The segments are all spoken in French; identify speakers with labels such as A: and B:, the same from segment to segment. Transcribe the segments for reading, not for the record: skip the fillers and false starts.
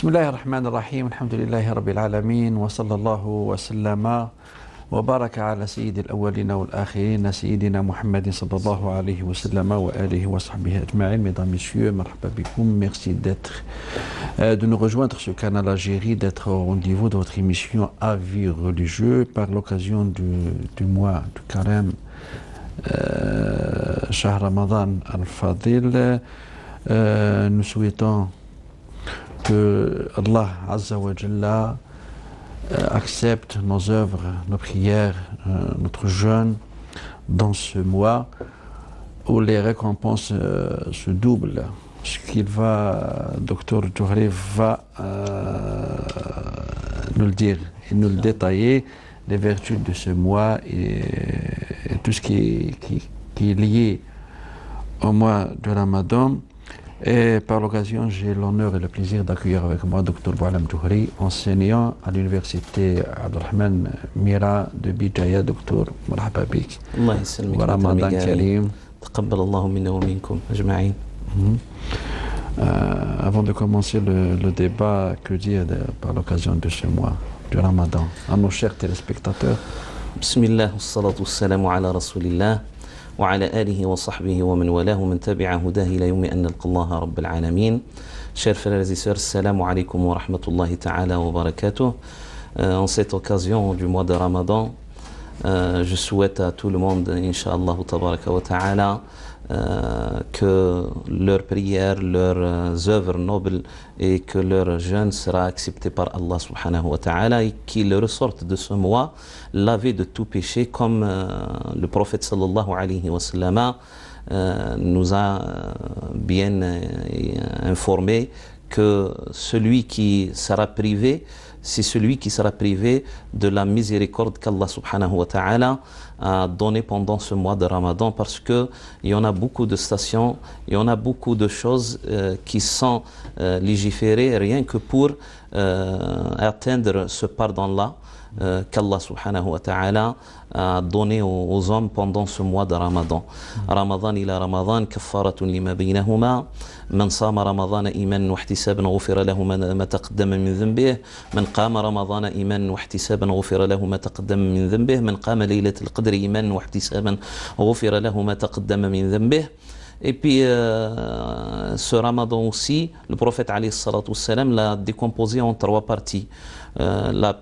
A: بسم الله الرحمن الرحيم الحمد لله رب العالمين وصلى الله وسلم وبارك على سيد الأولين والآخرين سيدنا محمد صلى الله عليه وسلم وآله وصحبه أجمعين. Mesdames, Messieurs, marhaba bikoum, merci de nous rejoindre sur Canal Algérie, d'être au rendez-vous de votre émission Avis religieux par l'occasion du mois du Carême, Shahr Ramadan al-Fadil. Nous souhaitons que Allah Azza wa Jalla accepte nos œuvres, nos prières, notre jeûne dans ce mois où les récompenses se doublent. Ce qu'il va, Dr Touhri va nous le dire et nous le détailler, les vertus de ce mois et tout ce qui est lié au mois de Ramadan. Et par l'occasion, j'ai l'honneur et le plaisir d'accueillir avec moi Dr Boualem Touhri, enseignant à l'université Abdelrahman Mira de Bijaya. Dr Marhaba bik.
B: Allah yassalmik.
A: Wa Ramadan Karim.
B: Taqabbal Allahu minna wa minkum ajma'in.
A: Avant de commencer le débat, que dire par l'occasion de ce mois du Ramadan à nos chers téléspectateurs?
B: Bismillah, wassalatu wassalamu ala rasulillah. وعلى آله وصحبه ومن والاه ومن تبع هداه إلى يوم أن نلقى الله رب العالمين. Chers frères et sœurs, salam alaikum wa rahmatullahi ta'ala wa barakatuh. En cette occasion du mois de Ramadan, je souhaite à tout le monde, Inch'Allah tabaraka wa ta'ala, que leurs prières, leurs œuvres nobles et que leur jeûne sera accepté par Allah subhanahu wa ta'ala et qu'ils ressortent de ce mois lavés de tout péché, comme le prophète sallallahu alayhi wa sallam nous a bien informé que celui qui sera privé, c'est celui qui sera privé de la miséricorde qu'Allah subhanahu wa ta'ala a donnée pendant ce mois de Ramadan, parce que il y en a beaucoup de stations, il y en a beaucoup de choses qui sont légiférées rien que pour atteindre ce pardon-là qu'Allah subhanahu wa ta'ala a donné aux hommes pendant ce mois de Ramadan. Ramadan ila Ramadan kaffaratun lima baynahuma. من صام رمضان إيمانا واحتسابا غفر له ما تقدم من ذنبه. من قام رمضان إيمانا واحتسابا غفر له ما تقدم من ذنبه. من قام ليلة القدر إيمانا واحتسابا غفر له ما تقدم من ذنبه. Et puis ce Ramadan aussi, le prophète alayhi salatu wassalam l'a décomposé en trois parties. La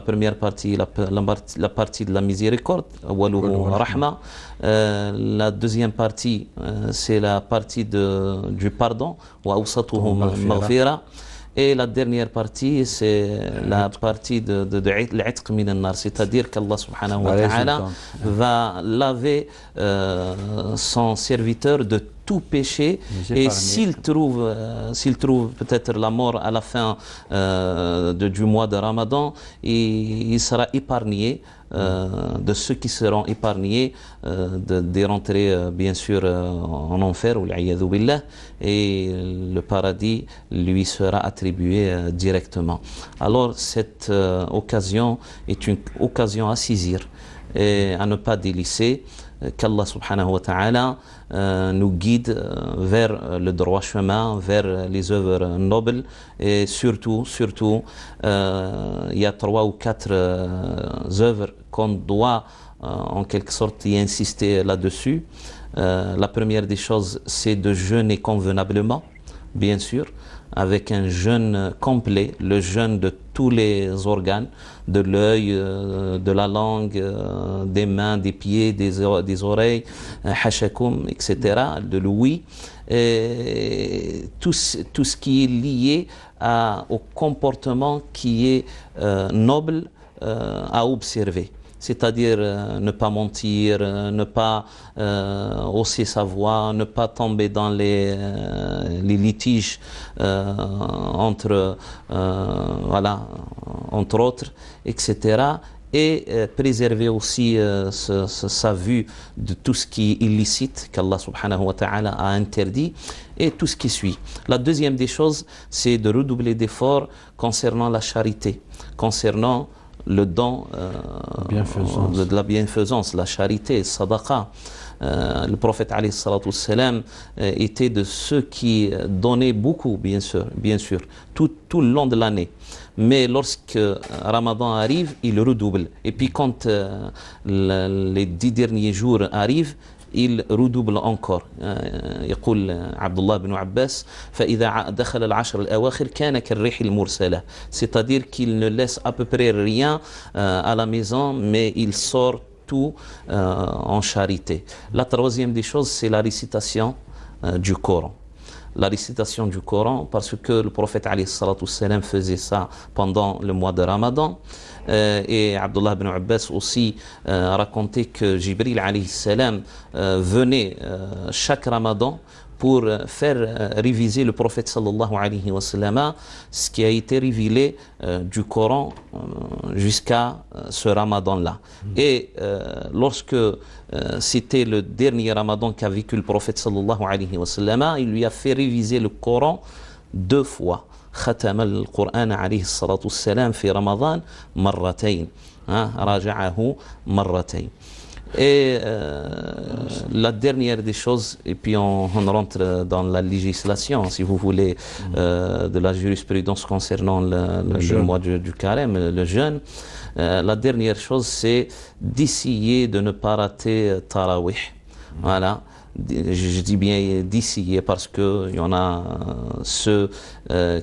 B: première partie, la partie de la miséricorde, rahma. La deuxième partie, c'est la partie du pardon, wa awsatuhu maghfira. Et la dernière partie, c'est la partie de l'itq min an-nar, c'est-à-dire qu'Allah subhanahu wa ta'ala va laver son serviteur de tout péché, et s'il trouve peut-être la mort à la fin du mois de Ramadan, il sera épargné de ceux qui seront épargnés de rentrer bien sûr en enfer, et le paradis lui sera attribué directement. Alors cette occasion est une occasion à saisir et à ne pas délaisser, qu'Allah subhanahu wa ta'ala nous guide vers le droit chemin, vers les œuvres nobles, et surtout il y a 3 ou 4 œuvres qu'on doit en quelque sorte y insister là-dessus. La première des choses, c'est de jeûner convenablement, bien sûr, avec un jeûne complet, le jeûne de tous les organes, de l'œil, de la langue, des mains, des pieds, des oreilles, hashakum, etc., de l'ouïe, tout ce qui est lié au comportement qui est noble à observer. C'est-à-dire ne pas mentir, ne pas hausser sa voix, ne pas tomber dans les litiges entre autres, etc. Et préserver aussi sa vue de tout ce qui est illicite qu'Allah subhanahu wa ta'ala a interdit, et tout ce qui suit. La deuxième des choses, c'est de redoubler d'efforts concernant la charité, concernant le don de la bienfaisance, la charité, sadaqa, Le prophète alayhi salatu wassalam était de ceux qui donnaient beaucoup, bien sûr, tout le long de l'année. Mais lorsque Ramadan arrive, il redouble. Et puis quand les 10 derniers jours arrivent, il redouble encore. يقول عبد الله بن عباس فإذا دخل العشر الأواخر كان كالريح المرسلة. C'est-à-dire qu'il ne laisse à peu près rien à la maison, mais il sort tout en charité. La troisième des choses, c'est la récitation du Coran. La récitation du Coran, parce que le prophète alayhi salatu wassalam faisait ça pendant le mois de Ramadan. Et Abdullah ibn Abbas aussi racontait que Jibril alayhi salam venait chaque Ramadan pour faire réviser le prophète sallallahu alayhi wa sallam ce qui a été révélé du Coran jusqu'à ce Ramadan-là. Et lorsque c'était le dernier Ramadan qu'a vécu le prophète sallallahu alayhi wa sallam, il lui a fait réviser le Coran 2 fois. ختم القرآن عليه الصلاة والسلام في رمضان مرتين راجعه مرتين. Et la dernière des choses, et puis on rentre dans la législation, si vous voulez, de la jurisprudence concernant le mois du carême, le jeûne. La dernière chose, c'est d'essayer de ne pas rater Tarawih. Voilà. Je dis bien d'essayer parce qu'il y en a ceux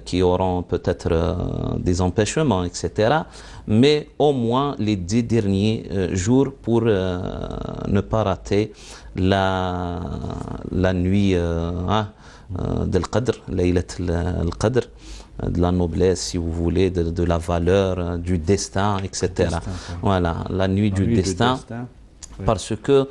B: qui auront peut-être des empêchements, etc. Mais au moins les 10 derniers jours pour ne pas rater la nuit de l'Qadr, Laylat al-Qadr, de la noblesse, si vous voulez, de la valeur, du destin, etc. Voilà, la nuit du destin. Parce que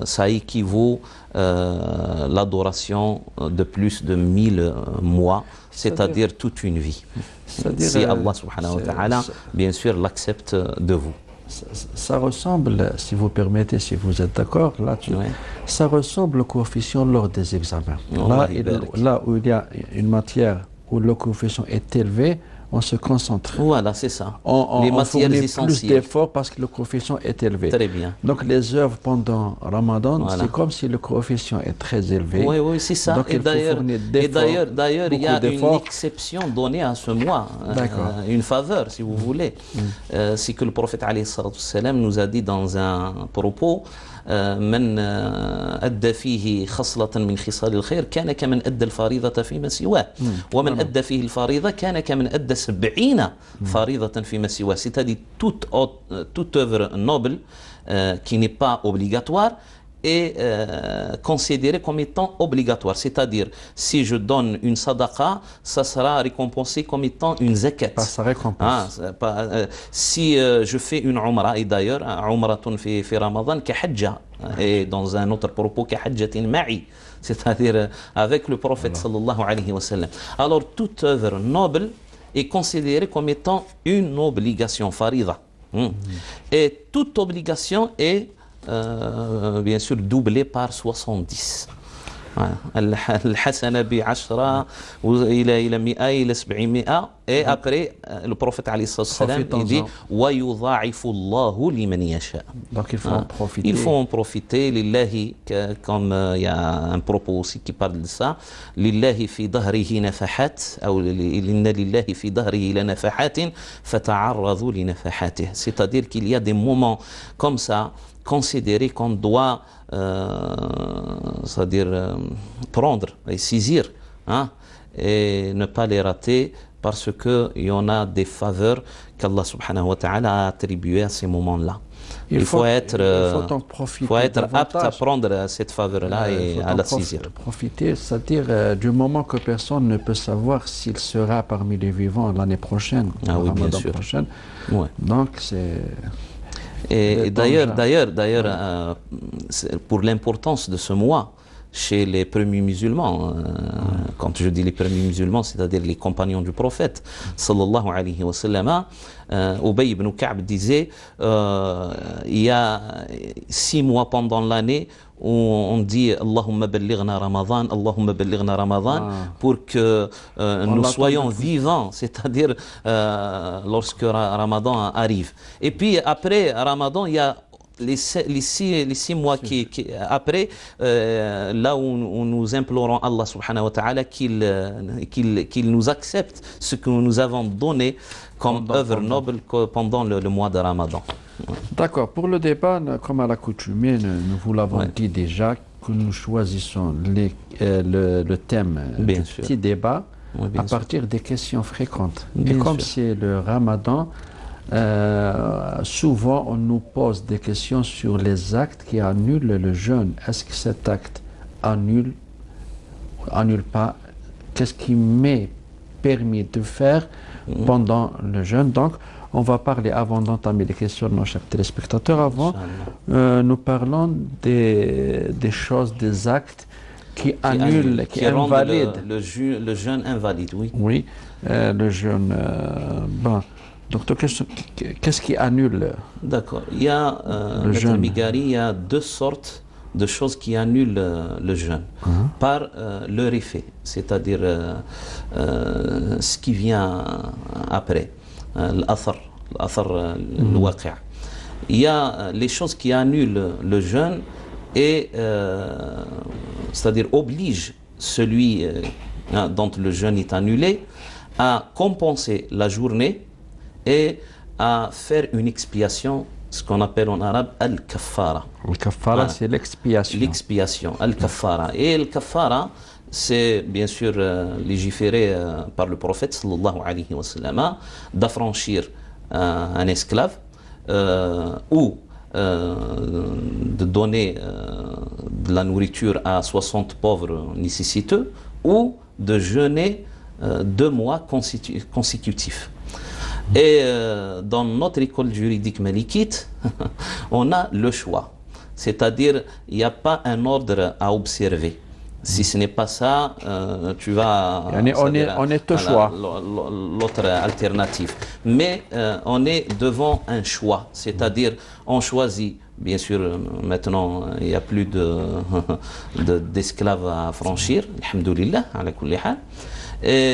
B: ça équivaut l'adoration de plus de 1000 mois, c'est-à-dire toute une vie. Si Allah subhanahu wa ta'ala, bien sûr, l'accepte de vous.
A: Ça ressemble, si vous permettez, si vous êtes d'accord, ça ressemble au coefficient lors des examens. Là où il y a une matière où le coefficient est élevé, on se concentre.
B: Voilà, c'est ça.
A: Les matières essentielles. Plus d'efforts parce que le coefficient est élevé.
B: Très bien.
A: Donc les œuvres pendant Ramadan, c'est comme si le coefficient est très élevé.
B: Oui, c'est ça. Donc, et d'ailleurs, il y a une exception donnée à ce mois, une faveur, si vous voulez. C'est que le prophète alayhi salatu wassalam nous a dit dans un propos من أدى فيه خصلة من خصال الخير كان كمن أدى الفريضة فيما سواه ومن أدى فيه الفريضة كان كمن أدى 70 فريضة فيما سواه. C'est-à-dire toute œuvre noble qui n'est pas obligatoire est considéré comme étant obligatoire. C'est-à-dire, si je donne une sadaqa, ça sera récompensé comme étant une zakat.
A: Pas sa récompense.
B: Si je fais une umrah, et d'ailleurs, umratun fi Ramadan ka hajja, et dans un autre propos, ka hajjatin ma'i, c'est-à-dire avec le prophète sallallahu alayhi wa sallam. Alors, toute œuvre noble est considérée comme étant une obligation, farida. Et toute obligation est bien sûr doublé par 70. الحسنة ب10 إلى 100 إلى 700. Et après, le prophète alayhi salam dit وَيُضَاعِفُ اللَّهُ لِمَنْ يَشَاءُ.
A: Donc il faut en profiter.
B: Il faut en profiter. Lillahi, comme il y a un propos aussi qui parle de ça, Lillahi fi dahrihi nafahat, ou inna lillahi fi dahrihi la nafahatin fata'arradu li nafahatih. C'est-à-dire qu'il y a des moments comme ça considérer qu'on doit c'est-à-dire prendre et saisir et ne pas les rater parce qu'il y en a des faveurs qu'Allah subhanahu wa ta'ala a attribuées à ces moments-là. Il faut être apte à prendre cette faveur-là et à la saisir.
A: Profiter, c'est-à-dire du moment que personne ne peut savoir s'il sera parmi les vivants l'année prochaine,
B: oui, bien sûr.
A: Prochaine.
B: Ouais.
A: Donc c'est...
B: Et d'ailleurs, pour l'importance de ce mois chez les premiers musulmans, quand je dis les premiers musulmans, c'est-à-dire les compagnons du prophète, sallallahu alayhi wa sallam, Ubay ibn Ka'b disait, il y a 6 mois pendant l'année où on dit Allahumma ballighna Ramadan, Allahumma ballighna Ramadan, pour que nous soyons vivants, c'est-à-dire lorsque Ramadan arrive. Et puis après Ramadan, il y a les 6 mois après, là où nous implorons Allah subhanahu wa ta'ala qu'il nous accepte ce que nous avons donné comme œuvre noble pendant le mois de Ramadan.
A: D'accord. Pour le débat, comme à l'accoutumée, nous vous l'avons dit déjà, que nous choisissons le thème
B: Bien
A: du
B: sûr.
A: petit débat à
B: sûr.
A: partir des questions fréquentes.
B: Bien
A: Et comme
B: sûr.
A: c'est le Ramadan, souvent on nous pose des questions sur les actes qui annulent le jeûne. Est-ce que cet acte annule pas? Qu'est-ce qui m'est permis de faire pendant le jeûne? Donc, on va parler, avant d'entamer les questions de nos chers téléspectateurs, avant, nous parlons des choses, des actes qui annulent, qui
B: rendent
A: invalident.
B: le jeûne invalide, oui.
A: Oui, le jeûne. Bon, docteur, qu'est-ce qui annule?
B: D'accord. Il y a,
A: Le
B: Maître
A: jeûne.
B: Bigari, il y a 2 sortes de choses qui annulent le jeûne par leur effet, c'est-à-dire ce qui vient après, l'athar, al-waqi'. Il y a les choses qui annulent le jeûne et c'est-à-dire obligent celui dont le jeûne est annulé à compenser la journée et à faire une expiation, ce qu'on appelle en arabe al-kaffara.
A: Le kafara,
B: Voilà.
A: c'est l'expiation.
B: L'expiation, al-kaffara. Et le kaffara, c'est bien sûr légiféré par le prophète sallallahu alayhi wa sallam d'affranchir un esclave ou de donner de la nourriture à 60 pauvres nécessiteux ou de jeûner 2 mois consécutifs. Et dans notre école juridique malikite, on a le choix. C'est-à-dire, il n'y a pas un ordre à observer. Si ce n'est pas ça, tu vas...
A: On est au choix.
B: L'autre alternative. Mais on est devant un choix. C'est-à-dire, on choisit, bien sûr, maintenant, il n'y a plus d'esclaves à franchir. Alhamdoulilah, ala kulli hal.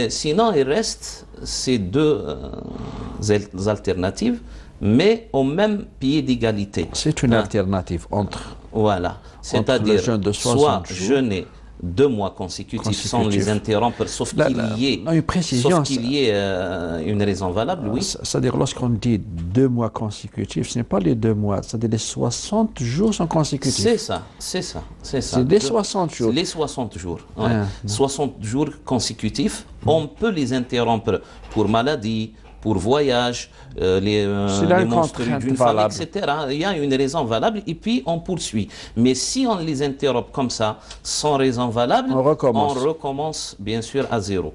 B: Sinon, il reste ces 2 alternatives, mais au même pied d'égalité.
A: C'est une alternative entre.
B: Voilà. C'est-à-dire,
A: le jeûne de 60
B: soit
A: jours.
B: jeûner 2 mois consécutifs sans les interrompre, sauf
A: une précision,
B: qu'il y ait une raison valable, oui.
A: C'est-à-dire, lorsqu'on dit 2 mois consécutifs, ce n'est pas les 2 mois, c'est-à-dire les 60 jours sont consécutifs.
B: C'est ça, c'est ça, c'est ça.
A: C'est les 60 jours.
B: Les 60 jours. Ouais. 60 jours consécutifs, on peut les interrompre pour maladie, pour voyage, les menstrues d'une femme, etc. Il y a une raison valable et puis on poursuit. Mais si on les interrompt comme ça, sans raison valable, on recommence bien sûr à 0.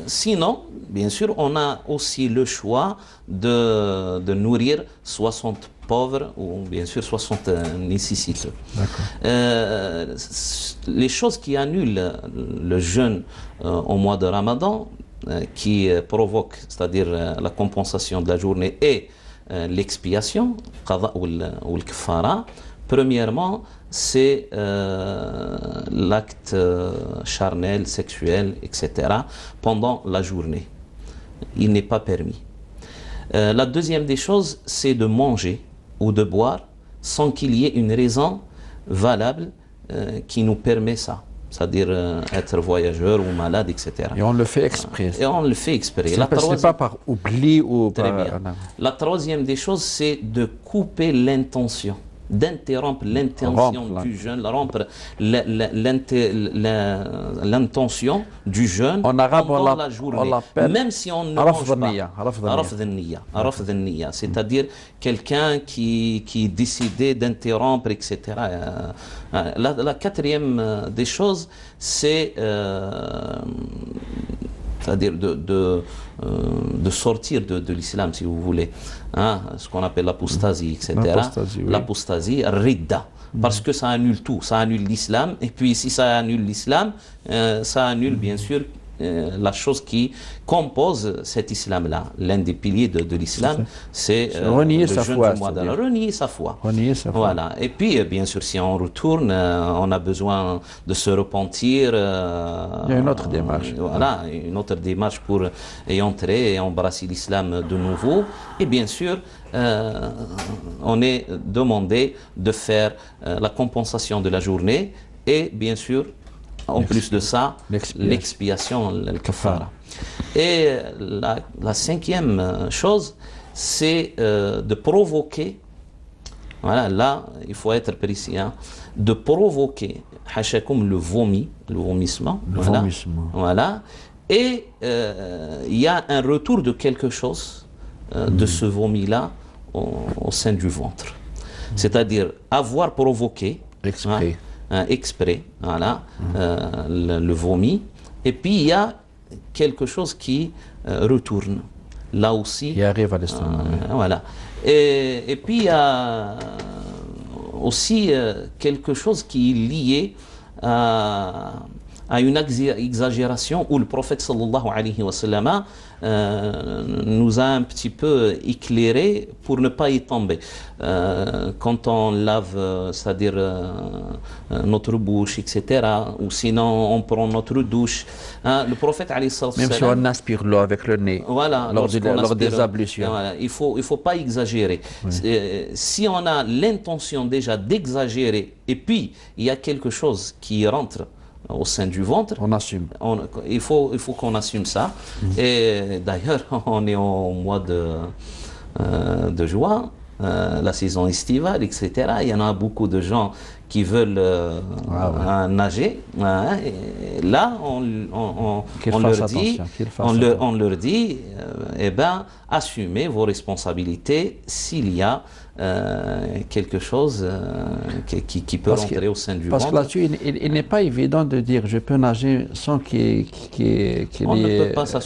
B: Sinon, bien sûr, on a aussi le choix de nourrir 60 pauvres ou bien sûr 60 nécessiteux. Les choses qui annulent le jeûne au mois de Ramadan, qui provoque, c'est-à-dire la compensation de la journée et l'expiation, qada ou le kfara. Premièrement, c'est l'acte charnel, sexuel, etc. pendant la journée. Il n'est pas permis. La deuxième des choses, c'est de manger ou de boire sans qu'il y ait une raison valable qui nous permet ça. C'est-à-dire être voyageur ou malade, etc.
A: Et on le fait exprès.
B: Et on le fait exprès.
A: Ce n'est pas par oubli ou
B: Très bien. La troisième des choses, c'est de couper l'intention, d'interrompre l'intention du jeûne, rompre l'intention du jeûne
A: en arabe,
B: pendant la journée. Même si on ne mange pas. Rafd al-niyya. C'est-à-dire quelqu'un qui est décidé d'interrompre, etc. La quatrième des choses, c'est c'est-à-dire de sortir de l'islam, si vous voulez, ce qu'on appelle l'apostasie, etc. L'apostasie, ridda, parce que ça annule tout, ça annule l'islam, et puis si ça annule l'islam, ça annule bien sûr la chose qui compose cet islam-là. L'un des piliers de l'islam, c'est
A: renier
B: le
A: sa
B: jeûne
A: foi,
B: du mois de
A: c'est-à-dire.
B: Renier sa foi.
A: Renier sa foi.
B: Voilà. Et puis, bien sûr, si on retourne, on a besoin de se repentir.
A: Il y a une autre démarche.
B: Voilà, une autre démarche pour y entrer et embrasser l'islam de nouveau. Et bien sûr, on est demandé de faire la compensation de la journée et bien sûr, en plus de ça, l'expiation, le kafara. Et la cinquième chose, c'est de provoquer, voilà, là, il faut être précis, hein, de provoquer, hachakoum, le vomissement. Voilà,
A: Vomissement.
B: voilà. Et il y a un retour de quelque chose de ce vomi-là au sein du ventre. C'est-à-dire avoir provoqué exprès voilà, le vomi. Et puis il y a quelque chose qui retourne. Là aussi.
A: Qui arrive à l'estomac.
B: Voilà. Et puis il y a aussi quelque chose qui est lié à une exagération où le prophète sallallahu alayhi wa sallam nous a un petit peu éclairé pour ne pas y tomber. Quand on lave, c'est-à-dire notre bouche, etc., ou sinon on prend notre douche, hein, le prophète alayhi sallam,
A: même si on aspire l'eau avec le nez,
B: voilà,
A: lors des ablutions.
B: Voilà, il faut pas exagérer. Oui. Si on a l'intention déjà d'exagérer, et puis il y a quelque chose qui rentre au sein du ventre,
A: on assume.
B: Il faut qu'on assume ça. Et d'ailleurs, on est au mois de juin, la saison estivale, etc. Il y en a beaucoup de gens qui veulent nager. Et là, on leur dit, eh ben, assumez vos responsabilités s'il y a quelque chose qui peut rentrer au sein du ventre.
A: Parce que là-dessus, il n'est pas évident de dire je peux nager sans qu'il y ait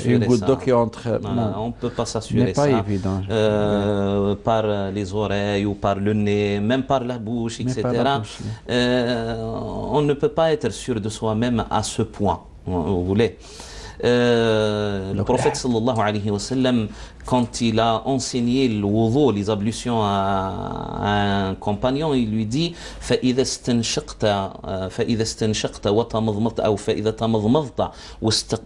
A: une goutte d'eau qui entre.
B: Non, on ne peut pas s'assurer ça.
A: Ce n'est pas évident.
B: Par les oreilles ou par le nez, même par la bouche, etc. On ne peut pas être sûr de soi-même à ce point, vous voulez. Le prophète sallallahu alayhi wa sallam, quand il a enseigné le wudu, les ablutions à un compagnon, il lui dit فإذا استنشقت وتمضمضت أو فإذا تمضمضت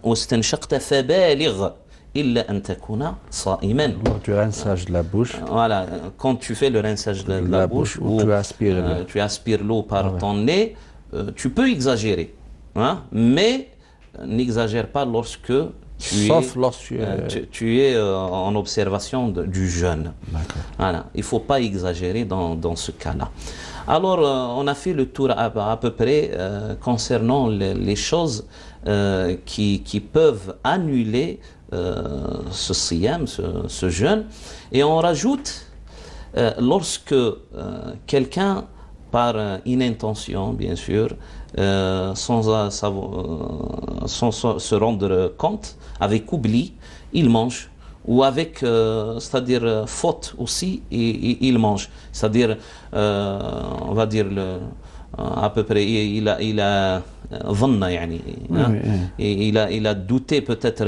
B: واستنشقت فبالغ إلا أن تكون صائما.
A: Tu rinçages la bouche.
B: Voilà, quand tu fais le rinçage de la bouche ou tu aspires l'eau par ton nez, tu peux exagérer, hein, mais n'exagère pas lorsque tu es en observation du jeûne. Voilà. Il ne faut pas exagérer dans ce cas-là. Alors, on a fait le tour à peu près concernant les choses qui peuvent annuler ce siyam, ce jeûne. Et on rajoute, lorsque quelqu'un, par inintention, bien sûr, sans se rendre compte, avec oubli, il mange. Ou avec, c'est-à-dire faute aussi, il mange. C'est-à-dire, on va dire, à peu près, il a dhanna, yani, hein, il a douté peut-être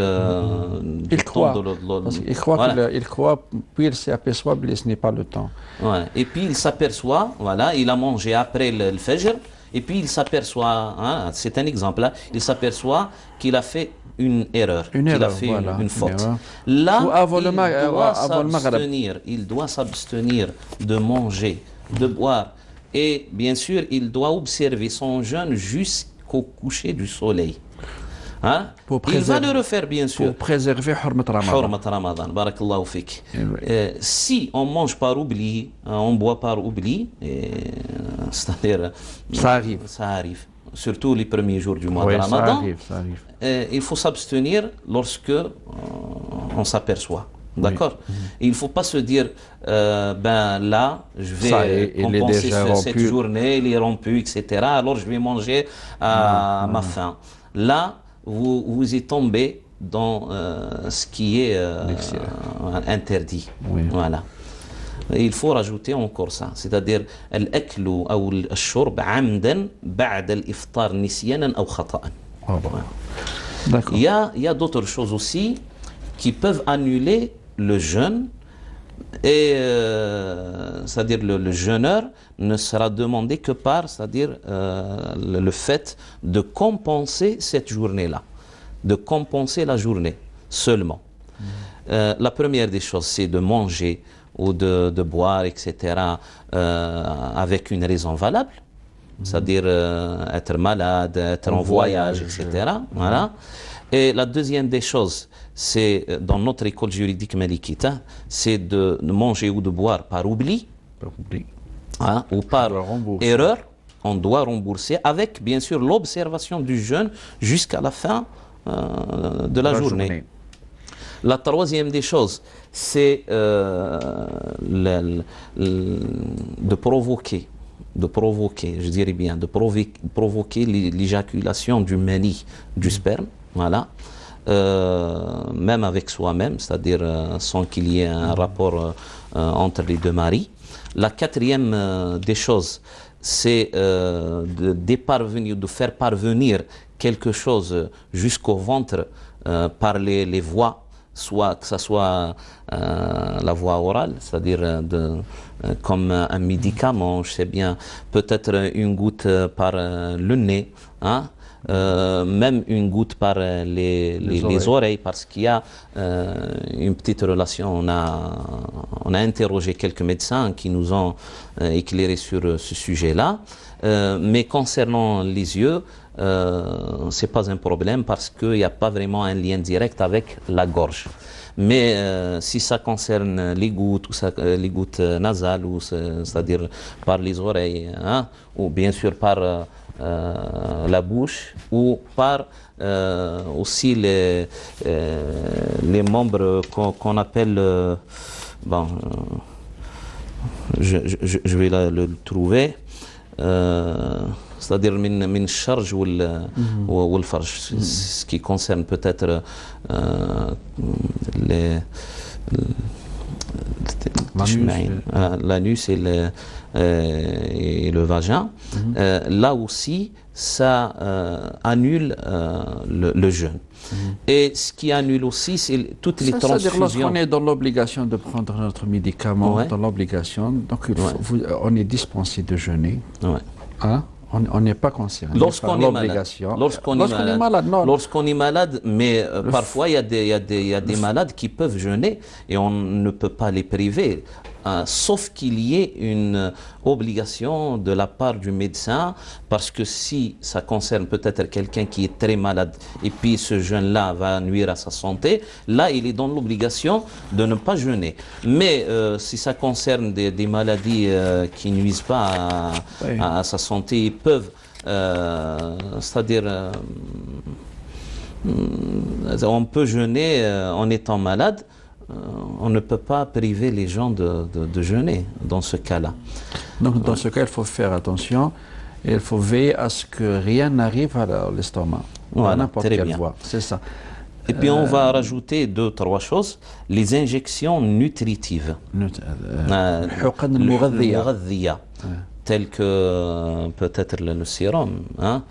A: il croit, il croit, puis il s'aperçoit que ce n'est pas le temps.
B: Ouais. Et puis il s'aperçoit, voilà, il a mangé après le fajr, et puis il s'aperçoit, hein, c'est un exemple là, il s'aperçoit qu'il a fait une erreur, qu'il a fait une faute. Là, il doit s'abstenir de manger, de boire, et bien sûr, il doit observer son jeûne jusqu'au coucher du soleil. Hein? Il va le refaire, bien sûr.
A: Pour préserver Hurmat
B: Ramadan. Barakallahu fik. Si on mange par oubli, on boit par oubli, c'est-à-dire.
A: Ça arrive.
B: Ça arrive. Surtout les premiers jours du mois de Ramadan.
A: Ça arrive.
B: Il faut s'abstenir lorsque on s'aperçoit. D'accord. Il ne faut pas se dire, ben là, je vais compenser cette journée, il est rompu, etc. Alors je vais manger à ma faim. Là, vous y tombez dans ce qui est interdit. Voilà. Il faut rajouter encore ça, c'est-à-dire الأكل أو الشرب عمدا بعد الإفطار نسيانا أو خطأ.
A: D'accord.
B: Il y a d'autres choses aussi qui peuvent annuler le jeûne. Et c'est-à-dire le jeûneur ne sera demandé que par, c'est-à-dire le fait de compenser cette journée-là, de compenser la journée seulement. La première des choses, c'est de manger ou de boire, etc., avec une raison valable, c'est-à-dire être malade, être en voyage, etc. Voilà. Et la deuxième des choses, c'est dans notre école juridique malikite, c'est de manger ou de boire par oubli, hein, ou par erreur. On doit rembourser avec, bien sûr, l'observation du jeûne jusqu'à la fin de la journée. La troisième des choses, c'est de provoquer, je dirais bien, de provoquer l'éjaculation du mani, du sperme, voilà, même avec soi-même, c'est-à-dire sans qu'il y ait un rapport entre les deux maris. La quatrième des choses, c'est de faire parvenir quelque chose jusqu'au ventre par les voies, soit que ce soit la voie orale, c'est-à-dire comme un médicament, je sais bien, peut-être une goutte par le nez, hein, même une goutte par les oreilles, parce qu'il y a une petite relation. On a interrogé quelques médecins qui nous ont éclairé sur ce sujet-là. Mais concernant les yeux, c'est pas un problème parce qu'il n'y a pas vraiment un lien direct avec la gorge. Mais si ça concerne les gouttes, les gouttes nasales, ou c'est-à-dire par les oreilles, hein, ou bien sûr par la bouche, ou par aussi les membres qu'on appelle, bon, je vais le trouver, c'est-à-dire min charge ou le farj, ce qui concerne peut-être l'anus et le vagin. Là aussi, ça annule le jeûne. Et ce qui annule aussi, c'est toutes les transfusions.
A: C'est-à-dire lorsqu'on est dans l'obligation de prendre notre médicament, dans l'obligation, donc on est dispensé de jeûner. Hein? On n'est pas concerné
B: lorsqu'on
A: par l'obligation.
B: Lorsqu'on est malade, lorsqu'on est malade, mais parfois il y a des malades qui peuvent jeûner et on ne peut pas les priver. Sauf qu'il y ait une obligation de la part du médecin, parce que si ça concerne peut-être quelqu'un qui est très malade et puis ce jeûne-là va nuire à sa santé, là il est dans l'obligation de ne pas jeûner. Mais si ça concerne des maladies qui nuisent pas à sa santé, ils peuvent, c'est-à-dire on peut jeûner en étant malade. On ne peut pas priver les gens de jeûner dans ce cas-là.
A: Donc dans ce cas, il faut faire attention et il faut veiller à ce que rien n'arrive à l'estomac, à n'importe quelle voie. C'est ça.
B: Et puis on va rajouter 2-3 choses. Les injections nutritives, telles que peut-être le sérum, hein,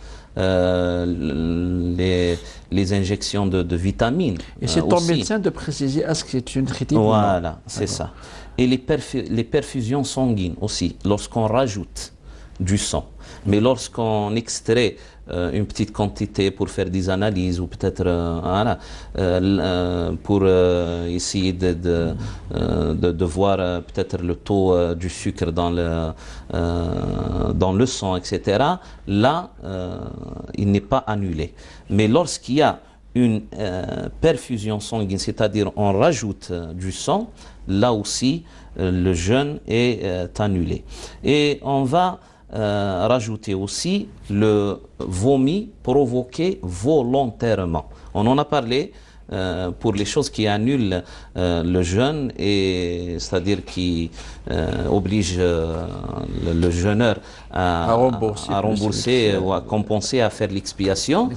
B: les injections de vitamines.
A: Et c'est ton médecin de préciser est-ce que c'est une nutritive ou non.
B: Voilà, c'est ça. Et les perfusions sanguines aussi, lorsqu'on rajoute du sang. Mais lorsqu'on extrait une petite quantité pour faire des analyses ou peut-être pour essayer de voir peut-être le taux du sucre dans le sang, etc., là, il n'est pas annulé. Mais lorsqu'il y a une perfusion sanguine, c'est-à-dire on rajoute du sang, là aussi, le jeûne est annulé. Et on va rajouter aussi le vomi provoqué volontairement. On en a parlé pour les choses qui annulent le jeûne, et c'est-à-dire qui obligent le jeûneur à rembourser ou à compenser, à faire l'expiation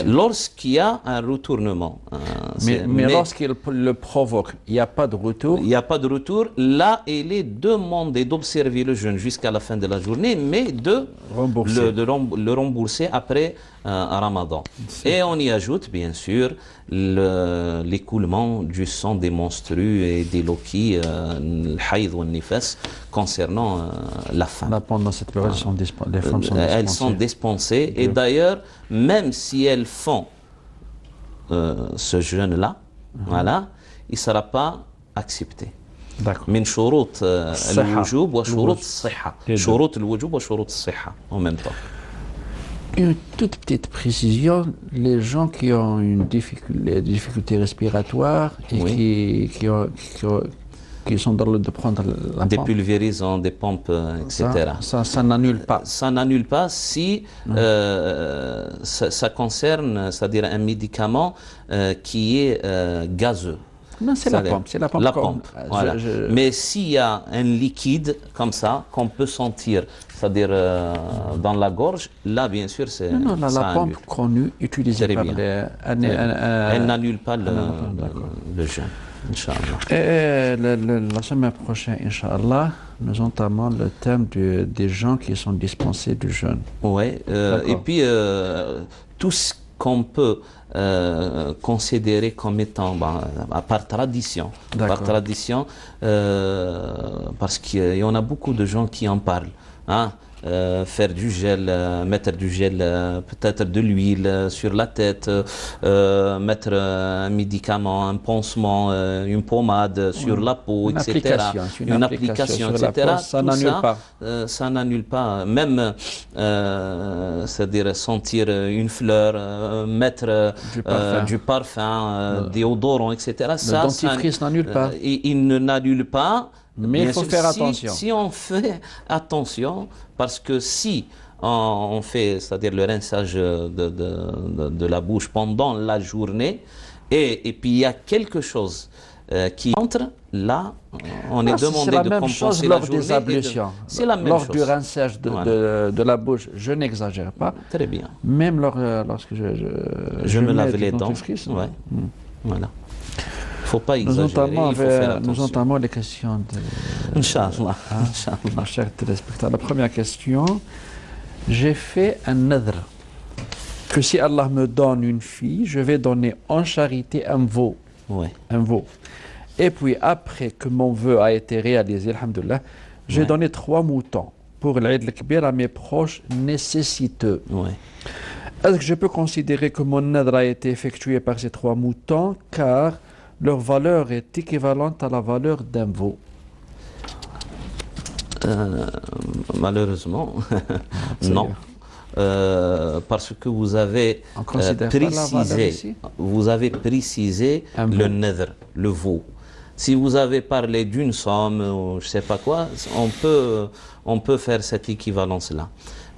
B: lorsqu'il y a un retournement.
A: Mais lorsqu'il le provoque, il n'y a pas de retour.
B: Il n'y a pas de retour. Là, il est demandé d'observer le jeûne jusqu'à la fin de la journée, mais de le rembourser après à Ramadan. Et on y ajoute bien sûr l'écoulement du sang des menstrues et des loquis, le haïd ou le nifas, concernant la femme.
A: Là, pendant cette période, les femmes sont dispensées.
B: Elles sont dispensées et d'ailleurs, même si elles font ce jeûne-là, voilà, il ne sera pas accepté. من شروط الوجوب وشروط الصحة شروط الوجوب وشروط الصحة en même temps.
A: Une toute petite précision, les gens qui ont des difficultés respiratoires et qui sont dans le de prendre la
B: des
A: pompe,
B: pulvérisants, des pompes, etc.
A: Ça n'annule pas.
B: Ça n'annule pas si ça concerne, c'est-à-dire un médicament qui est gazeux.
A: Non, c'est la pompe. C'est la pompe.
B: La pompe, voilà. Mais s'il y a un liquide comme ça, qu'on peut sentir, c'est-à-dire dans la gorge, là, bien sûr, c'est...
A: Non, la pompe connue, utilisée par les...
B: Elle n'annule pas le jeûne, Inch'Allah.
A: Et la semaine prochaine, Inch'Allah, nous entamons le thème des gens qui sont dispensés du jeûne.
B: Oui, et puis tout ce qu'on peut considérer comme étant par tradition, parce qu'il y en a beaucoup de gens qui en parlent, hein, faire du gel, mettre du gel, peut-être de l'huile sur la tête, mettre un médicament, un pansement, une pommade sur la peau, etc.
A: Une application, etc. Ça n'annule pas.
B: Ça n'annule pas. Même, c'est-à-dire sentir une fleur, mettre du parfum, déodorant, etc.
A: Le dentifrice n'annule pas.
B: Il ne n'annule pas.
A: Mais il faut faire attention.
B: Si on fait attention, parce que si on fait, c'est-à-dire le rinçage de la bouche pendant la journée, et puis il y a quelque chose qui entre, là, on est demandé de compenser la journée.
A: Des ablutions.
B: C'est la même chose.
A: Lors du rinçage de la bouche, je n'exagère pas.
B: Très bien.
A: Même lorsque je
B: me lave les dents.
A: Ouais.
B: Voilà. Il ne faut pas exagérer.
A: Nous entamons les questions de...
B: Inch'Allah.
A: Inch'Allah. Chers téléspectateurs, la première question. J'ai fait un nadr que si Allah me donne une fille, je vais donner en charité un veau. Un veau. Et puis après que mon vœu a été réalisé, alhamdoulilah, j'ai donné 3 moutons pour l'Aïd al-Kbir à mes proches nécessiteux. Est-ce que je peux considérer que mon nadr a été effectué par ces 3 moutons car leur valeur est équivalente à la valeur d'un veau?
B: Malheureusement, non. Parce que vous avez précisé le nadr, le veau. Si vous avez parlé d'une somme ou je ne sais pas quoi, on peut faire cette équivalence-là.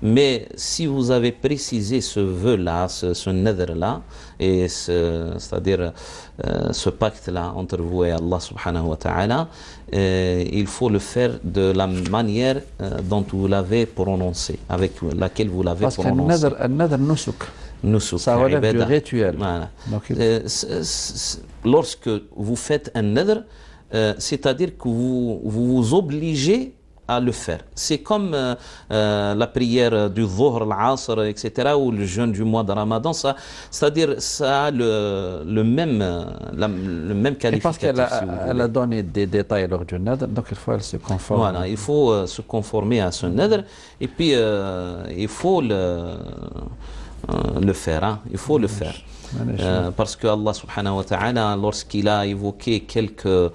B: Mais si vous avez précisé ce vœu-là, ce nadr-là, et c'est-à-dire ce pacte-là entre vous et Allah subhanahu wa ta'ala, il faut le faire de la manière dont vous l'avez prononcé, avec laquelle vous l'avez prononcé.
A: Parce qu'un nadr nusuk, ça relève du rituel.
B: Voilà. Lorsque vous faites un nadr, c'est-à-dire que vous vous obligez à le faire. C'est comme la prière du Dhuhr, l'Asr, etc., ou le jeûne du mois de Ramadan, c'est-à-dire ça a le même qualificatif.
A: Et parce qu'elle a donné des détails lors du nadr, donc il faut qu'elle se conforme.
B: Voilà, il faut se conformer à ce nadr, et puis il faut le faire, hein, il faut le faire. Parce que Allah subhanahu wa ta'ala, lorsqu'il a évoqué quelques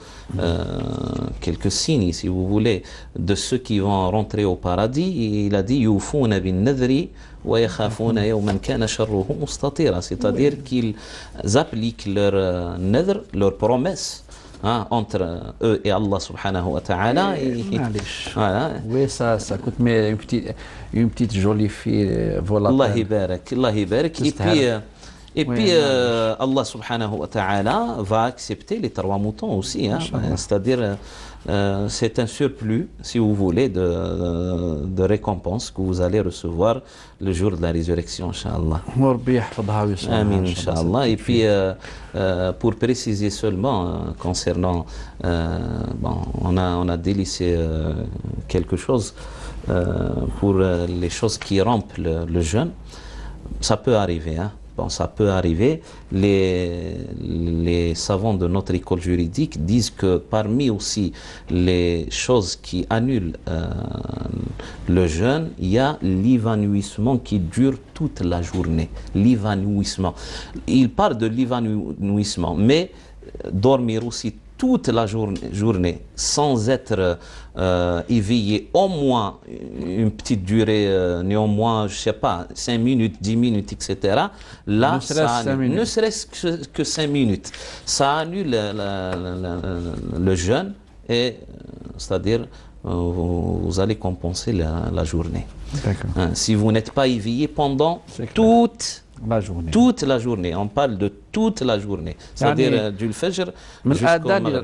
B: signes, si vous voulez, de ceux qui vont rentrer au paradis, il a dit yufuna bin nadri wa yakhafuna yawman kana sharruhu mustatira, c'est-à-dire qu'ils appliquent leur nadr, leur promesse, hein, entre eux et Allah subhanahu wa ta'ala.
A: Voilà. Oui, ça coûte, mais une petite jolie fille volatile.
B: Allah yibarak. Et puis Allah subhanahu wa ta'ala va accepter les 3 moutons aussi, hein, c'est-à-dire c'est un surplus, si vous voulez, de récompense que vous allez recevoir le jour de la résurrection, Inch'Allah. Amin, Inch'Allah. Et puis pour préciser seulement concernant, on a délaissé quelque chose pour les choses qui rompent le jeûne. Ça peut arriver, hein. Bon, ça peut arriver. Les savants de notre école juridique disent que parmi aussi les choses qui annulent le jeûne, il y a l'évanouissement qui dure toute la journée. L'évanouissement. Il parle de l'évanouissement, mais dormir aussi toute la journée sans être éveillé, au moins une petite durée, néanmoins, je sais pas, 5 minutes, 10 minutes, etc. Là, ne serait-ce que 5 minutes, ça annule le jeûne et c'est-à-dire vous allez compenser la journée. Hein, si vous n'êtes pas éveillé pendant toute la journée, on parle de toute la journée, c'est-à-dire du Fajr jusqu'au Maghrib.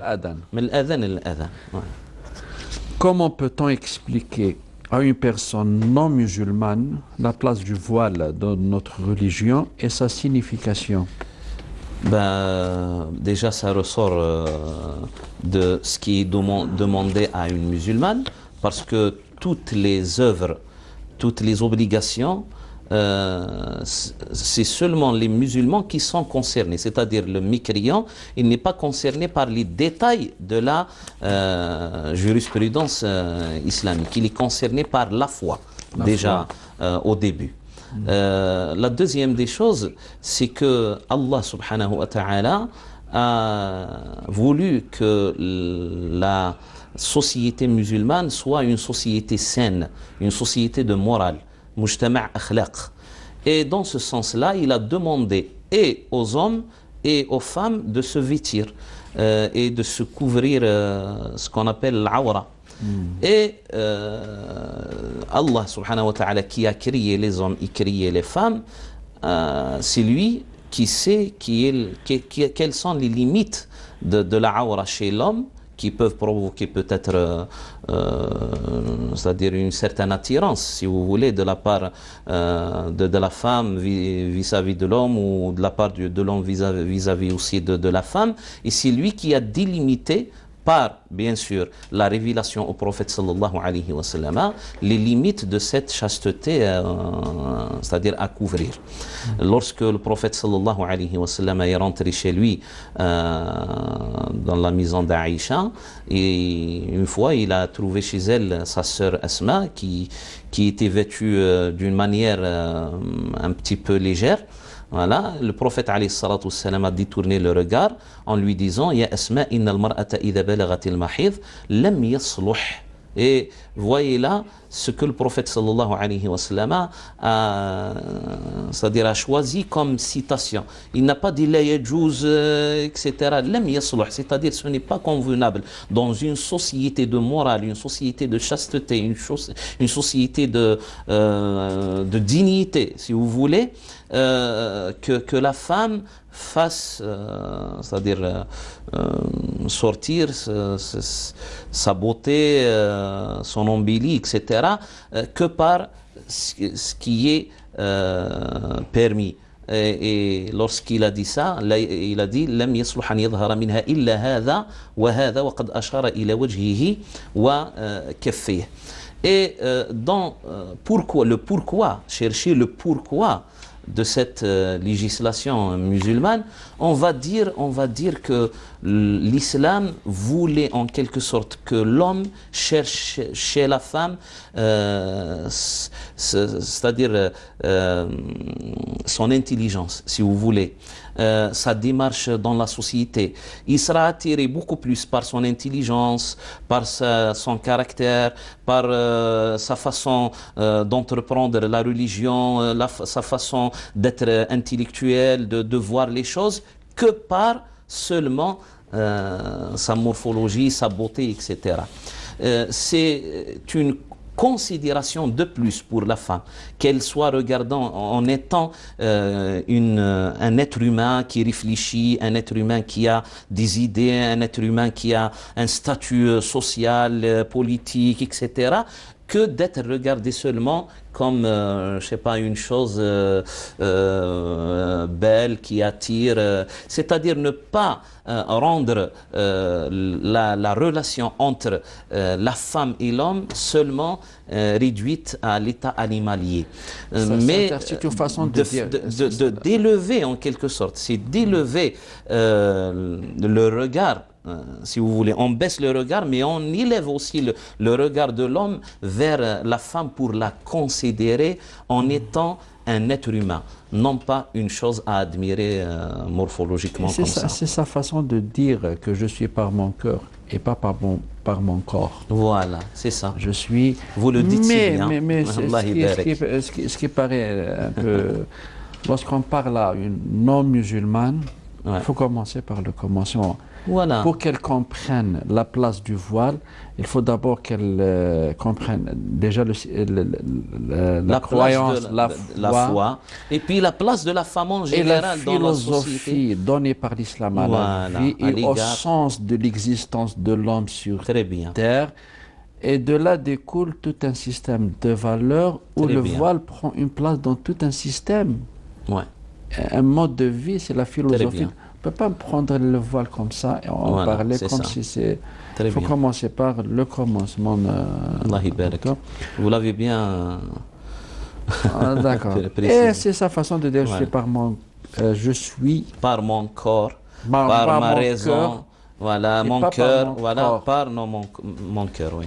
A: Comment peut-on expliquer à une personne non musulmane la place du voile dans notre religion et sa signification?
B: Ben, déjà, ça ressort de ce qui est demandé à une musulmane, parce que toutes les œuvres, toutes les obligations, c'est seulement les musulmans qui sont concernés, c'est-à-dire le mécréant, il n'est pas concerné par les détails de la jurisprudence islamique, il est concerné par la foi, déjà au début. La deuxième des choses, c'est que Allah subhanahu wa ta'ala a voulu que la société musulmane soit une société saine, une société de morale, mujtama' akhlaq. Et dans ce sens-là, il a demandé et aux hommes et aux femmes de se vêtir et de se couvrir ce qu'on appelle l'awra. Et Allah subhanahu wa ta'ala qui a créé les hommes et créé les femmes, c'est lui qui sait quelles sont les limites de la awra chez l'homme, qui peuvent provoquer peut-être c'est-à-dire une certaine attirance, si vous voulez, de la part de la femme vis-à-vis de l'homme, ou de la part de l'homme vis-à-vis aussi de la femme. Et c'est lui qui a délimité par, bien sûr, la révélation au prophète sallallahu alayhi wa sallam, les limites de cette chasteté, c'est-à-dire à couvrir. Lorsque le prophète sallallahu alayhi wa sallam est rentré chez lui dans la maison d'Aïcha, et une fois il a trouvé chez elle sa sœur Asma qui était vêtue d'une manière un petit peu légère. Voilà, le prophète alayhi salatu wassalam a détourné le regard en lui disant: Ya Asma, inna al-mar'ata idha balaghat al-mahid lam yasluh. Et voyez là ce que le prophète sallallahu alayhi wa sallam c'est-à-dire a choisi comme citation. Il n'a pas dit la yajouz, etc. Lam yasluh, c'est-à-dire ce n'est pas convenable dans une société de morale, une société de chasteté, une société de dignité, si vous voulez, que la femme fasse, c'est-à-dire sortir sa beauté, son ombilic, etc., que par ce qui est permis. Et lorsqu'il a dit ça, il a dit: لم يصلح أن يظهر منها إلا هذا وهذا وقد أشار إلى وجهه وكفيه. Et pourquoi, chercher le pourquoi de cette législation musulmane, on va dire que l'islam voulait en quelque sorte que l'homme cherche chez la femme, c'est-à-dire son intelligence, si vous voulez, sa démarche dans la société. Il sera attiré beaucoup plus par son intelligence, par son caractère, par sa façon d'entreprendre la religion, sa façon d'être intellectuel, de voir les choses, que par seulement sa morphologie, sa beauté, etc. C'est une considération de plus pour la femme, qu'elle soit regardant en étant un être humain qui réfléchit, un être humain qui a des idées, un être humain qui a un statut social, politique, etc., que d'être regardé seulement comme, je sais pas, une chose belle qui attire, c'est-à-dire ne pas rendre la relation entre la femme et l'homme seulement réduite à l'état animalier, mais
A: c'est une façon de dire,
B: d'élever en quelque sorte, c'est d'élever le regard. Si vous voulez, on baisse le regard, mais on élève aussi le regard de l'homme vers la femme pour la considérer en étant un être humain, non pas une chose à admirer morphologiquement comme ça.
A: C'est sa façon de dire que je suis par mon cœur et pas par mon corps.
B: Voilà, c'est ça.
A: Je suis...
B: Vous le dites si bien.
A: Mais ce qui paraît un peu... Lorsqu'on parle à une non-musulmane, il faut commencer par le commencement.
B: Voilà.
A: Pour qu'elle comprenne la place du voile, il faut d'abord qu'elle comprenne déjà la croyance, la foi,
B: et puis la place de la femme en général dans la société.
A: Et la philosophie donnée par l'islam à la vie et au sens de l'existence de l'homme sur terre. Et de là découle tout un système de valeurs où le voile prend une place dans tout un système. Un mode de vie, c'est la philosophie. On ne peut pas prendre le voile comme ça et en parler comme si c'est... Il faut commencer par le commencement.
B: Vous l'avez bien...
A: D'accord. Et c'est sa façon de dire, je suis
B: par mon corps, par ma raison, voilà, mon cœur, voilà, par mon cœur, oui.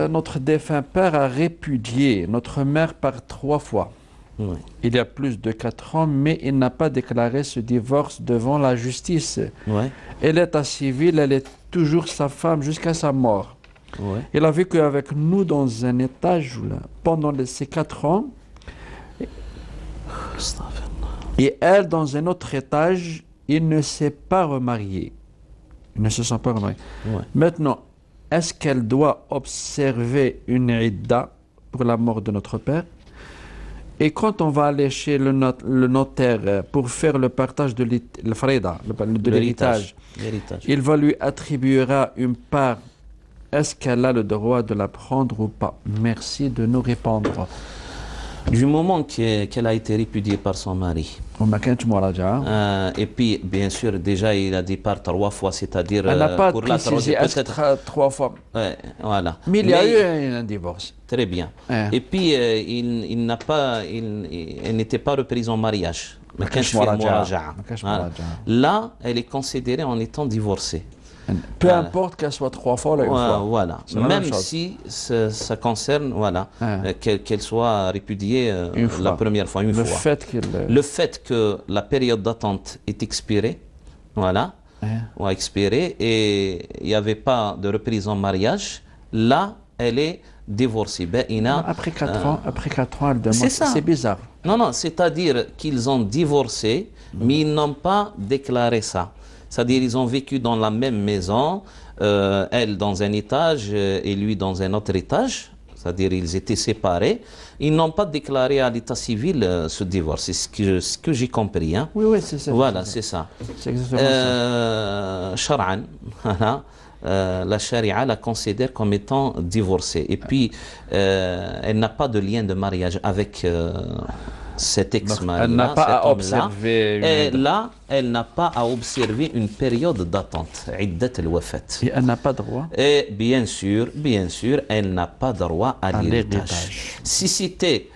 A: Notre défunt père a répudié notre mère par 3 fois.
B: Oui.
A: Il y a plus de 4 ans, mais il n'a pas déclaré ce divorce devant la justice.
B: Oui.
A: Elle est à civil, elle est toujours sa femme jusqu'à sa mort.
B: Oui.
A: Il a vécu avec nous dans un étage pendant ces 4 ans. Et elle, dans un autre étage, il ne s'est pas remarié. Ils ne se sont pas remariés.
B: Oui.
A: Maintenant, est-ce qu'elle doit observer une idda pour la mort de notre père? Et quand on va aller chez le notaire pour faire le partage de l'héritage, il va lui attribuera une part. Est-ce qu'elle a le droit de la prendre ou pas? Merci de nous répondre.
B: Du moment qu'elle a été répudiée par son mari. Et puis, bien sûr, déjà, il a dit par 3 fois, c'est-à-dire...
A: Elle n'a pas précisé, peut-être 3 fois.
B: Ouais, voilà.
A: Mais il y a eu un divorce.
B: Très bien. Et puis, elle n'était pas reprise en mariage. Voilà. Là, elle est considérée en étant divorcée.
A: Peu importe qu'elle soit 3 fois ou une fois.
B: Voilà. Même si ça concerne, qu'elle soit répudiée la première fois, une fois. Le fait que la période d'attente est expirée, ou expirée, et il n'y avait pas de reprise en mariage, là, elle est divorcée.
A: Après 4 ans, elle demande. C'est bizarre.
B: Non, c'est-à-dire qu'ils ont divorcé, mais ils n'ont pas déclaré ça. C'est-à-dire ils ont vécu dans la même maison, elle dans un étage et lui dans un autre étage. C'est-à-dire ils étaient séparés. Ils n'ont pas déclaré à l'état civil ce divorce. C'est ce que j'ai compris. Hein.
A: Oui, c'est ça.
B: Voilà, c'est ça.
A: C'est exactement ça.
B: Shar'an, la charia la considère comme étant divorcée. Et puis, elle n'a pas de lien de mariage avec... cet ex-mari,
A: elle n'a pas à observer.
B: Et là, elle n'a pas à observer une période d'attente. Iddat al-wafat.
A: Et elle n'a pas droit.
B: Et bien sûr, elle n'a pas droit à l'héritage. Si c'était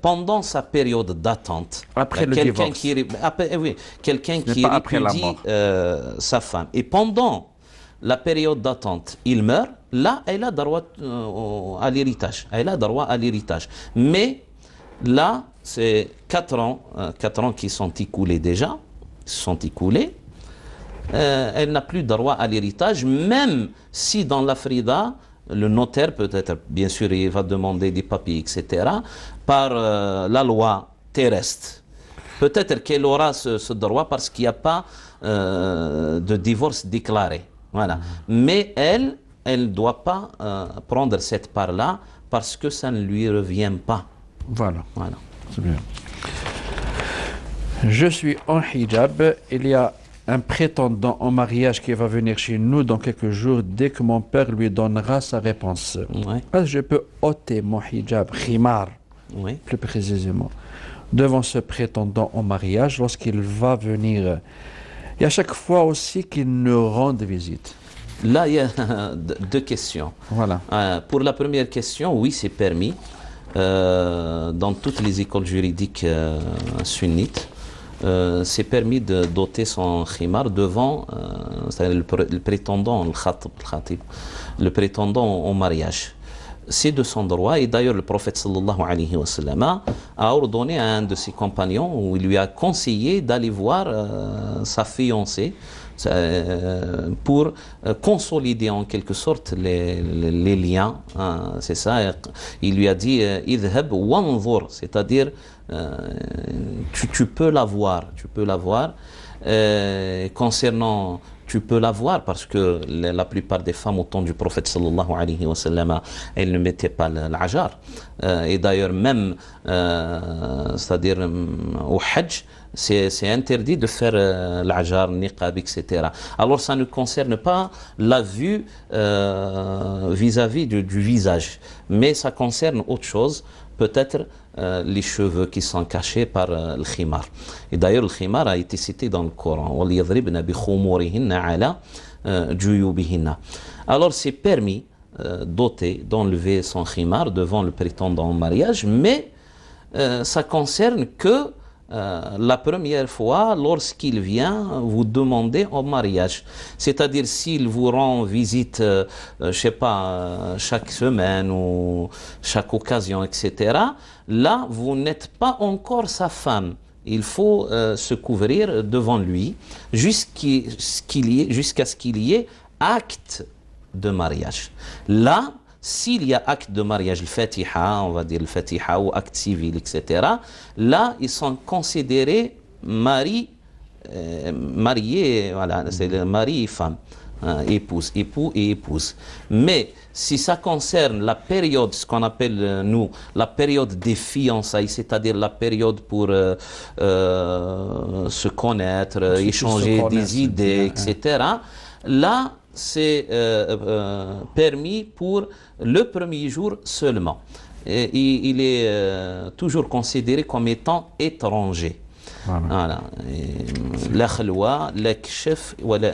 B: pendant sa période d'attente,
A: après le divorce,
B: quelqu'un qui répudie sa femme, et pendant la période d'attente, il meurt, là, elle a droit à l'héritage. Mais là, c'est 4 ans qui sont écoulés déjà, elle n'a plus droit à l'héritage, même si dans la frida, le notaire peut-être, bien sûr, il va demander des papiers, etc., par la loi terrestre. Peut-être qu'elle aura ce droit parce qu'il n'y a pas de divorce déclaré. Voilà. Mais elle ne doit pas prendre cette part-là parce que ça ne lui revient pas.
A: Voilà. C'est bien. Je suis en hijab. Il y a un prétendant en mariage qui va venir chez nous dans quelques jours dès que mon père lui donnera sa réponse.
B: Oui,
A: Est-ce que je peux ôter mon hijab, khimar,
B: oui.
A: plus précisément, devant ce prétendant en mariage lorsqu'il va venir et à chaque fois aussi qu'il nous rende visite?
B: Là, il y a deux questions.
A: Voilà.
B: Pour la première question, oui, c'est permis. Dans toutes les écoles juridiques sunnites, c'est permis de doter son khimar devant c'est-à-dire le prétendant, le prétendant au mariage. C'est de son droit, et d'ailleurs le prophète sallallahu alayhi wa sallam a ordonné à un de ses compagnons, où il lui a conseillé d'aller voir sa fiancée pour consolider en quelque sorte les liens, hein, c'est ça. Il lui a dit idhab wanzur, c'est-à-dire tu peux la voir, concernant tu peux la voir, parce que la plupart des femmes au temps du prophète sallallahu alayhi wa sallam, elles ne mettaient pas l'ajar, et d'ailleurs même c'est-à-dire au hajj, c'est interdit de faire l'ajar, niqab, etc. Alors ça ne concerne pas la vue vis-à-vis du visage, mais ça concerne autre chose, peut-être les cheveux qui sont cachés par le khimar. Et d'ailleurs, le khimar a été cité dans le Coran. Alors, c'est permis d'enlever son khimar devant le prétendant en mariage, mais ça concerne que la première fois lorsqu'il vient vous demander en mariage. C'est-à-dire s'il vous rend visite, je sais pas, chaque semaine ou chaque occasion, etc. Là, vous n'êtes pas encore sa femme. Il faut se couvrir devant lui jusqu'à ce qu'il y ait acte de mariage. Là, s'il y a acte de mariage, le fatiha, on va dire le fatiha, ou acte civil, etc., là, ils sont considérés mariés, voilà, c'est le mari et femme, épouse, époux et épouse. Mais si ça concerne la période, ce qu'on appelle, nous, la période des fiançailles, c'est-à-dire la période pour se connaître, échanger des idées, etc., là, c'est permis pour le premier jour seulement. Et il est toujours considéré comme étant étranger. Voilà. La khalwa, la kshaf, wala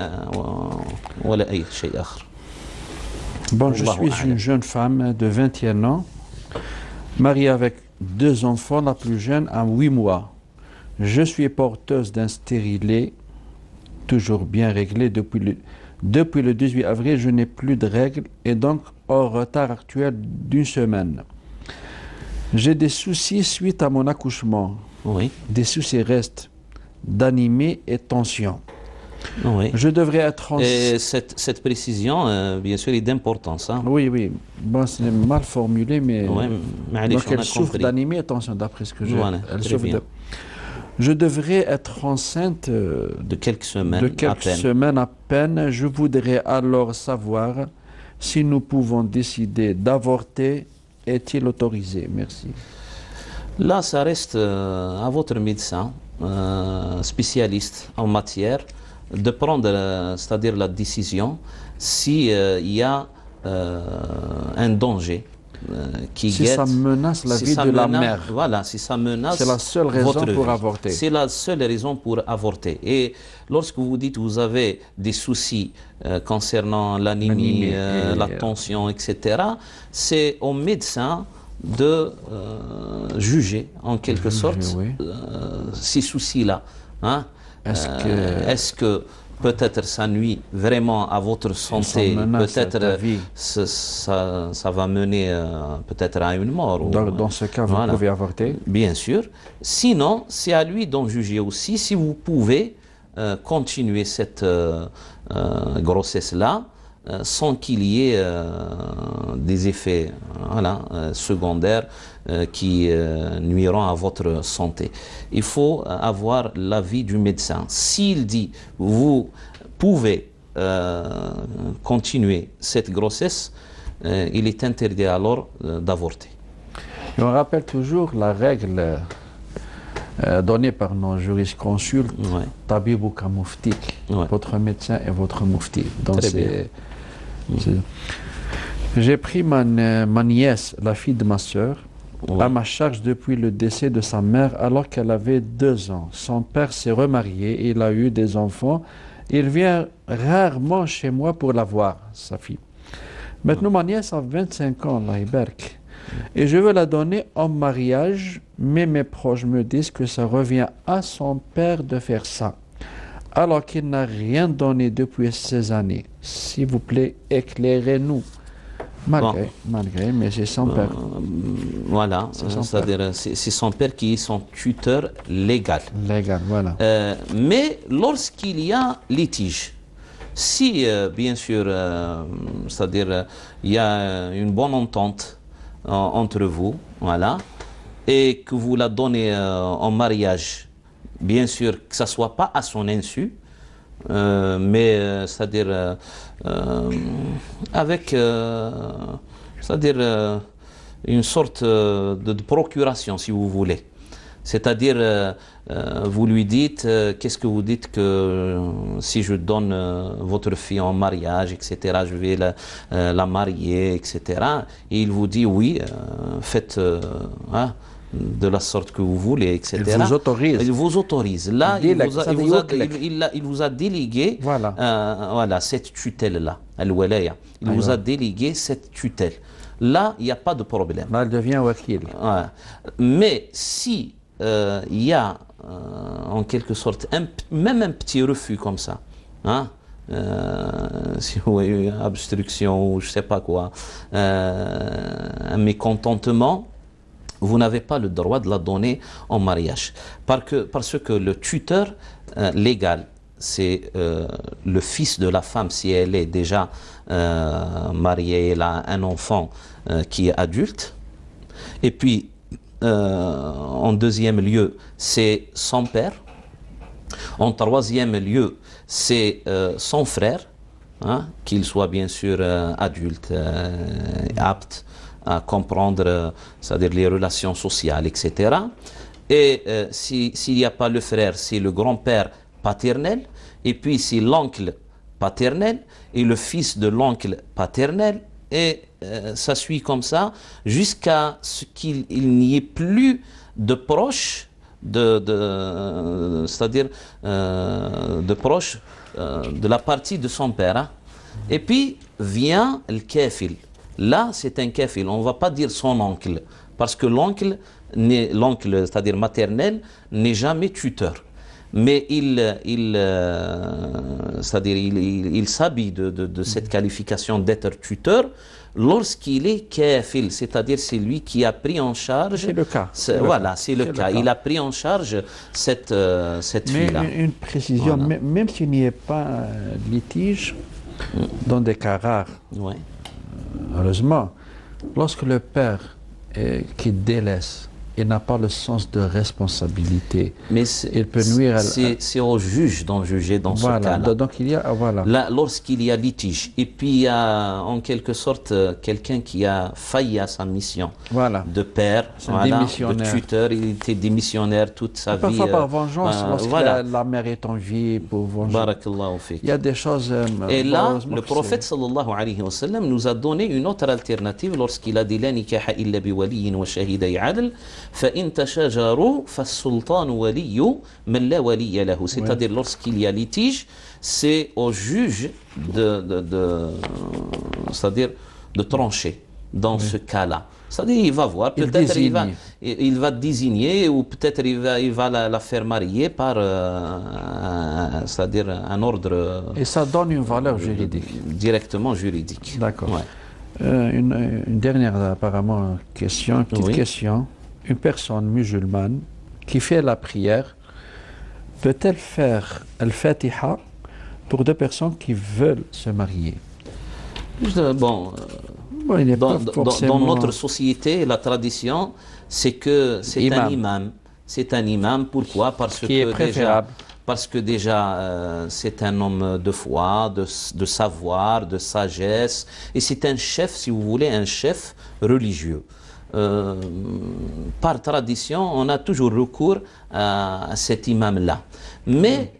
B: ay shay akhar.
A: Bon, je suis une jeune femme de 21 ans, mariée avec 2 enfants, la plus jeune a 8 mois. Je suis porteuse d'un stérilet, toujours bien réglé depuis le 18 avril, je n'ai plus de règles et donc au retard actuel d'1 semaine. J'ai des soucis suite à mon accouchement.
B: Oui.
A: Des soucis restent d'anémie et tension.
B: Oui.
A: Je devrais être
B: et cette précision, bien sûr, est d'importance. Hein.
A: Oui, oui. Bon, c'est mal formulé, mais
B: oui,
A: donc elle souffre d'anémie et tension, d'après ce que j'ai.
B: Voilà,
A: elle souffre de... Je devrais être enceinte
B: de quelques semaines,
A: semaines à peine. Je voudrais alors savoir si nous pouvons décider d'avorter. Est-il autorisé? Merci.
B: Là, ça reste à votre médecin spécialiste en matière de prendre, c'est-à-dire la décision, s'il y a un danger qui
A: si
B: guette,
A: ça menace la vie de la mère.
B: Voilà, si ça menace
A: c'est la seule raison
B: votre
A: pour
B: vie.
A: Avorter.
B: C'est la seule raison pour avorter. Et lorsque vous dites que vous avez des soucis concernant l'anémie, la tension, etc., c'est au médecin de juger en quelque sorte ces soucis-là. Hein? Est-ce que peut-être ça nuit vraiment à votre santé, peut-être ça va mener peut-être à une mort.
A: Dans ce cas, vous pouvez avorter?
B: Bien sûr. Sinon, c'est à lui d'en juger aussi si vous pouvez continuer cette grossesse-là sans qu'il y ait des effets secondaires qui nuiront à votre santé. Il faut avoir l'avis du médecin. S'il dit vous pouvez continuer cette grossesse, il est interdit alors d'avorter.
A: Et on rappelle toujours la règle donné par nos jurisconsultes,
B: Ouais.
A: Tabibou ka Mouftik,
B: Ouais.
A: votre médecin et votre Moufti. Donc
B: Très bien.
A: c'est- J'ai pris ma nièce, la fille de ma sœur,
B: Ouais.
A: à ma charge depuis le décès de sa mère alors qu'elle avait 2 ans. Son père s'est remarié, il a eu des enfants. Il vient rarement chez moi pour la voir, sa fille. Maintenant, ma nièce a 25 ans, Allah Ibark, et je veux la donner en mariage, mais mes proches me disent que ça revient à son père de faire ça, alors qu'il n'a rien donné depuis ces années. S'il vous plaît, éclairez-nous. Malgré, mais c'est son père.
B: Voilà,
A: C'est son
B: c'est-à-dire c'est son père qui est son tuteur légal.
A: Légal, voilà.
B: Mais lorsqu'il y a litige, si bien sûr, c'est-à-dire il y a une bonne entente entre vous, voilà, et que vous la donnez en mariage, bien sûr que ça soit pas à son insu, mais c'est-à-dire avec c'est-à-dire une sorte de procuration, si vous voulez. C'est-à-dire, vous lui dites, qu'est-ce que vous dites que si je donne votre fille en mariage, etc., je vais la marier, etc. Et il vous dit oui, faites hein, de la sorte que vous voulez, etc.
A: Il vous autorise.
B: Il vous autorise. Là, il vous a délégué voilà, cette tutelle-là, al-walaya. Il vous a délégué cette tutelle. Là, il n'y a pas de problème.
A: Là, elle devient wakil.
B: Ouais. Mais si il y a en quelque sorte même un petit refus comme ça, hein, si vous voyez une obstruction ou je sais pas quoi, un mécontentement, vous n'avez pas le droit de la donner en mariage. Parce que le tuteur légal, c'est le fils de la femme si elle est déjà mariée, elle a un enfant qui est adulte. Et puis, en deuxième lieu, c'est son père. En troisième lieu, c'est son frère, hein, qu'il soit bien sûr adulte, apte à comprendre, c'est-à-dire les relations sociales, etc. Et s'il n'y a pas le frère, c'est le grand-père paternel, et puis c'est l'oncle paternel, et le fils de l'oncle paternel, et ça suit comme ça, jusqu'à ce qu'il n'y ait plus de proches, c'est-à-dire de proches de la partie de son père. Hein. Et puis vient le kafil. Là, c'est un kafil. On ne va pas dire son oncle, parce que l'oncle, c'est-à-dire maternel, n'est jamais tuteur. Mais c'est-à-dire il s'habille de cette qualification d'être tuteur lorsqu'il est kafil, c'est-à-dire c'est lui qui a pris en charge.
A: C'est le cas.
B: Voilà, c'est le cas. Il a pris en charge cette fille-là.
A: Mais une précision,
B: Voilà.
A: même s'il n'y ait pas litige, dans des cas rares,
B: Ouais.
A: heureusement, lorsque le père qui délaisse et n'a pas le sens de responsabilité,
B: Mais
A: il peut nuire à
B: c'est au juge d'en juger dans ce cas-là.
A: Donc il y a voilà.
B: Là, lorsqu'il y a litige, et puis il y a en quelque sorte quelqu'un qui a failli à sa mission de père, de tuteur, il était démissionnaire toute sa vie.
A: Parfois par vengeance, lorsque la mère est en vie pour venger.
B: Barakallahu fik.
A: Il y a des choses.
B: Et là, le prophète sallallahu alayhi wa sallam nous a donné une autre alternative lorsqu'il a dit la nikaha illa bi waliyin wa shahiday adl. C'est-à-dire lorsqu'il y a litige, c'est au juge c'est-à-dire de trancher dans ce cas-là. C'est-à-dire il va voir, peut-être il va désigner ou peut-être il va la faire marier par c'est-à-dire un ordre.
A: Et ça donne une valeur juridique.
B: Directement juridique.
A: D'accord.
B: Ouais.
A: Une dernière apparemment question, une petite question. Une personne musulmane qui fait la prière, peut-elle faire al-Fatiha pour deux personnes qui veulent se marier?
B: Bon, dans notre société, la tradition, c'est que c'est un imam. C'est un imam, pourquoi? Parce que déjà, c'est un homme de foi, de savoir, de sagesse, et c'est un chef, si vous voulez, un chef religieux. par tradition, on a toujours recours à cet imam-là. Mais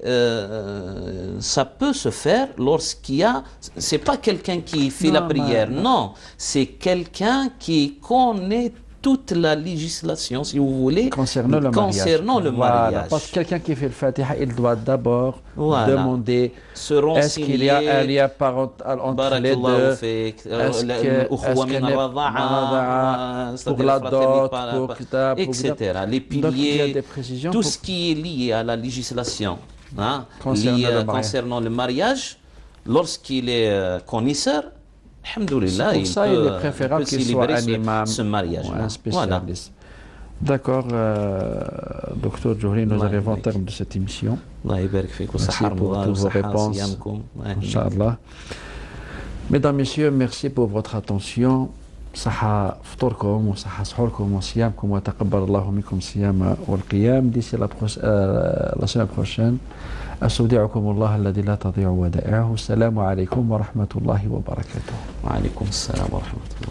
B: ça peut se faire lorsqu'il y a... C'est pas quelqu'un qui fait la prière, non. C'est quelqu'un qui connaît toute la législation, si vous voulez,
A: concernant le
B: mariage.
A: Voilà, parce que quelqu'un qui fait le Fatiha, il doit d'abord demander est-ce qu'il y a un lien parental entre les deux, est-ce pour la dot,
B: etc. Les piliers, tout ce qui est lié à la législation concernant le mariage, lorsqu'il est connaisseur, alhamdoulilah,
A: pour ça, il est préférable qu'il soit un imam,
B: ce mariage,
A: un spécialiste. D'accord, docteur Djouri, nous arrivons au terme de cette émission. Merci pour toutes vos réponses. Inch'Allah. Mesdames, Messieurs, merci pour votre attention. صحة فطوركم وصحة سحوركم وصيامكم وتقبل الله منكم الصيام والقيام. D'ici la semaine prochaine, أستودعكم الله الذي لا تضيع ودائعه. السلام عليكم ورحمة الله وبركاته.
B: وعليكم السلام ورحمة الله.